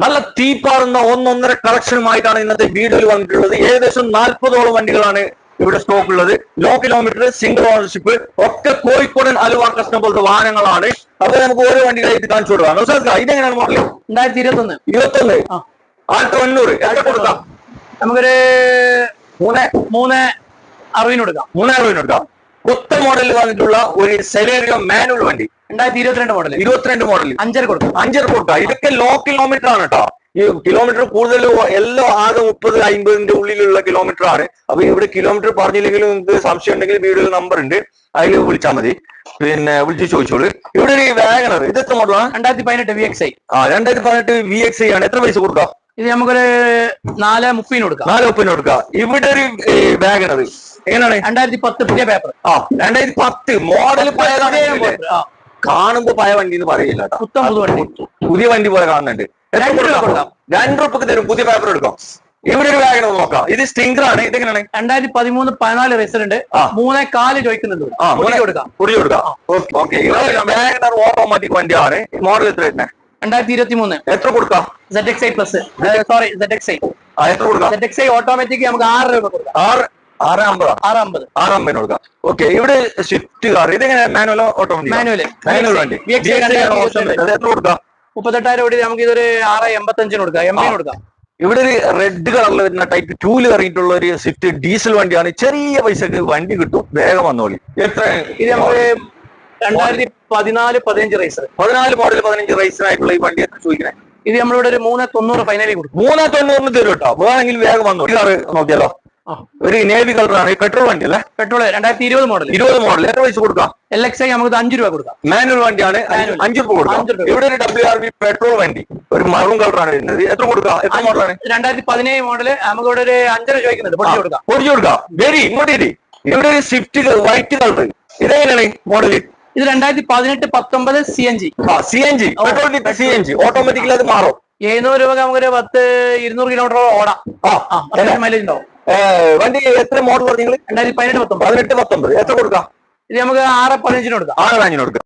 നല്ല തീപ്പാറുന്ന ഒന്നൊന്നര കളക്ഷനുമായിട്ടാണ് ഇന്നത്തെ വീഡിയോയിൽ വന്നിട്ടുള്ളത്. ഏകദേശം 40ഓളം വണ്ടികളാണ് ഇവിടെ സ്റ്റോക്ക് ഉള്ളത്. ലോ കിലോമീറ്റർ, സിംഗിൾ ഓണർഷിപ്പ്, ഒക്കെ കോഴിക്കോടൻ അലുവ കസ്റ്റം പോലത്തെ വാഹനങ്ങളാണ്. അപ്പൊ നമുക്ക് ഓരോ വണ്ടികളായിട്ട് കാണിച്ചു കൊടുക്കാം. ഇതെങ്ങനെയാണ് മോഡൽ? 2021 ആൾട്ടോ 800 എത്ര കൊടുക്കാം? നമുക്കൊരു 360 കൊടുക്കാം. 360 കൊടുക്കാം. കൊത്ത മോഡലിൽ വന്നിട്ടുള്ള ഒരു സെലേറിയോ മാനുവൽ വണ്ടി 2022 മോഡൽ 5.5 കൊടുക്കാം. 5.5 കൊടുക്കാം. ഇതൊക്കെ ലോ കിലോമീറ്റർ ആണ് കേട്ടോ. ഈ കിലോമീറ്റർ കൂടുതൽ എല്ലാം ആകെ 30-50 ഉള്ളിലുള്ള കിലോമീറ്റർ ആണ്. അപ്പൊ ഇവിടെ കിലോമീറ്റർ പറഞ്ഞില്ലെങ്കിലും നിങ്ങൾക്ക് സംശയം ഉണ്ടെങ്കിൽ വീഡിയോയിൽ നമ്പർ ഉണ്ട്, അതിൽ വിളിച്ചാൽ മതി. പിന്നെ വിളിച്ച് ചോദിച്ചോളൂ. ഇവിടെ ഒരു വാഗണർ, ഇത് എത്ര മോഡലാണ്? 2018 VXI. 2018 VXI ആണ്. എത്ര പൈസ കൊടുക്കാം? ഇത് നമുക്കൊരു 430 കൊടുക്കാം. 430 കൊടുക്കാം. ഇവിടെ ഒരു വാഗണർ എങ്ങനെയാണ്? 2010 പുതിയ പേപ്പർ. 2010 മോഡൽ കാണുമ്പോ പഴയ വണ്ടി എന്ന് പറയില്ല കേട്ടോ. പുതിയ വണ്ടി പോലെ കാണുന്നുണ്ട്. 2 രൂപക്ക് തരും. പുതിയ പേപ്പർ എടുക്കാം. ഇവിടെ ഒരു വാഗണർ നോക്കാം. ഇത് സ്റ്റിംഗർ ആണ്. ഇതെങ്ങനെയാണ്? 2013-14 റേസറുണ്ട്. 3.4 ചോദിക്കുന്നുണ്ട്. കുടി കൊടുക്കാം. വാഗണർ ഓട്ടോമാറ്റിക് വണ്ടിയാണ്. മോഡൽ എത്ര വരുന്നത്? 2023. എത്ര കൊടുക്കാം? ZXi plus, sorry ZXi. എത്ര കൊടുക്കാം? ZXi ഓട്ടോമാറ്റിക് നമുക്ക് 6 രൂപ കൊടുക്കാം. 650 കൊടുക്കാം. ഓക്കെ. ഇവിടെ സ്വിഫ്റ്റ് കാർ, ഇതെങ്ങനെ മാനുവലോ ഓട്ടോമാറ്റിക്? മാനുവൽ വണ്ടി. എത്ര കൊടുക്കാം? 38,000 കൂടി നമുക്ക് ഇതൊരു 685 കൊടുക്കാം. 80 കൊടുക്കാം. ഇവിടെ ഒരു റെഡ് കളറിൽ വരുന്ന ടൈപ്പ് 2 ഇറങ്ങിയിട്ടുള്ള ഒരു സ്വിഫ്റ്റ് ഡീസൽ വണ്ടിയാണ്. ചെറിയ പൈസക്ക് വണ്ടി കിട്ടും. വേഗം വന്നോളി. എത്ര? ഇത് നമുക്ക് 2014-15 റേസർ. 14 മോഡൽ 15 റേസിനായിട്ടുള്ള ഈ വണ്ടി എത്ര ചോദിക്കണേ? ഇത് നമ്മളിവിടെ ഒരു 390 ഫൈനലി കൊടുക്കും. 390 തരും കേട്ടോ. വേണമെങ്കിൽ വേഗം വന്നു. ഈ കാറ് നോക്കിയാലോ. ഒരു നേവി കളറാണ്. പെട്രോൾ വണ്ടി അല്ലേ? Petrol 2020 model. 20 മോഡൽ. എത്ര പൈസ കൊടുക്കാം? LXi നമുക്ക് 5 രൂപ കൊടുക്കാം. മാനുവൽ വണ്ടിയാണ്. 5 രൂപ കൊടുക്കാം. ഇവിടെ ഒരു WRV പെട്രോൾ വണ്ടി, ഒരു മറൂൺ കളറാണ് വരുന്നത്. എത്ര കൊടുക്കാം? എത്ര മോഡലാണ്? 2017 മോഡല്. നമുക്ക് ഇവിടെ ഒരു 5.5 ചോദിക്കുന്നുണ്ട്. പൊടിച്ചു കൊടുക്കാം. വെരി ഇങ്ങോട്ട്. ഇവിടെ ഒരു സ്വിഫ്റ്റ് വൈറ്റ് കളർ, ഇതെങ്ങനെയാണ് മോഡല്? ഇത് 2018-19 CNG. CNG പെട്രോൾ വിത്ത് CNG. ഓട്ടോമാറ്റിക്കലി അത് മാറും. 700 രൂപ നമുക്കൊരു 200 കിലോമീറ്റർ ഓടാം. മൈലേജ് ഉണ്ടാവും. വണ്ടി എത്ര മോഡൽ പറഞ്ഞു? 2018-19. 18-19 എത്ര കൊടുക്കാം? ഇത് നമുക്ക് 6.15 കൊടുക്കാം. 6.5 കൊടുക്കാം.